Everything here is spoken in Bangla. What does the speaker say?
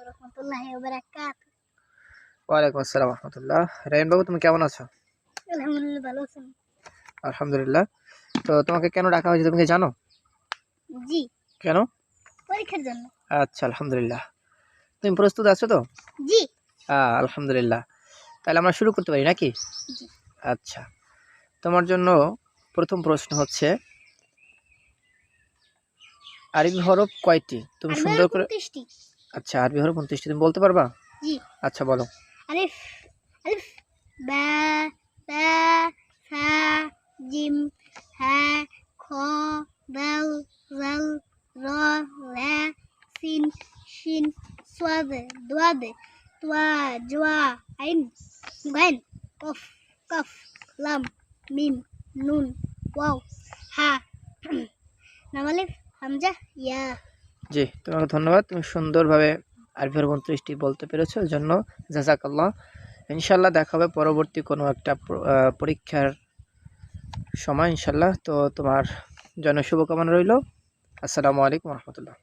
রহমতুল্লাহি ওয়া বারাকাতুহু। ওয়ালাইকুম আসসালাম রহমতুল্লাহ। রায়হান বাবু, তুমি কেমন আছো? আলহামদুলিল্লাহ, ভালো আছেন? আলহামদুলিল্লাহ। তো তোমাকে কেন ডাকা হয়েছে তুমি কি জানো? জি, কেন? পরীক্ষার জন্য। আচ্ছা, আলহামদুলিল্লাহ। তুমি প্রস্তুত আছো তো? জি। আলহামদুলিল্লাহ। তাহলে আমরা শুরু করতে পারি নাকি? জি। আচ্ছা, তোমার জন্য প্রথম প্রশ্ন হচ্ছে, আরবি হরফ কয়টি? তুমি সুন্দর করে। 29টি। আচ্ছা, আরবি হরফ 29টি, তুমি বলতে পারবা? জি। আচ্ছা, বলো। আলিফ, আলিফ, বা, তা, সা, জিম, হা, খ, দাল, জাল, র, লা, সিন, শিন, সাদ, দাদ, তোয়া, জোয়া, আইন, গাইন, কফ, কফ, লাম, মিম, নুন, ওয়াও, হা, লাম আলিফ, হামজা, ইয়া। জি, তোমাকে ধন্যবাদ। তুমি সুন্দরভাবে আরবি হরফ 29টি বলতে পেরেছো, এর জন্য জাযাকাল্লাহ। ইনশাল্লাহ দেখা হবে পরবর্তী কোনো একটা পরীক্ষার সময় ইনশাল্লাহ। তো তোমার জন্য শুভকামনা রইল। আসসালামু আলাইকুম রহমতুল্লাহ।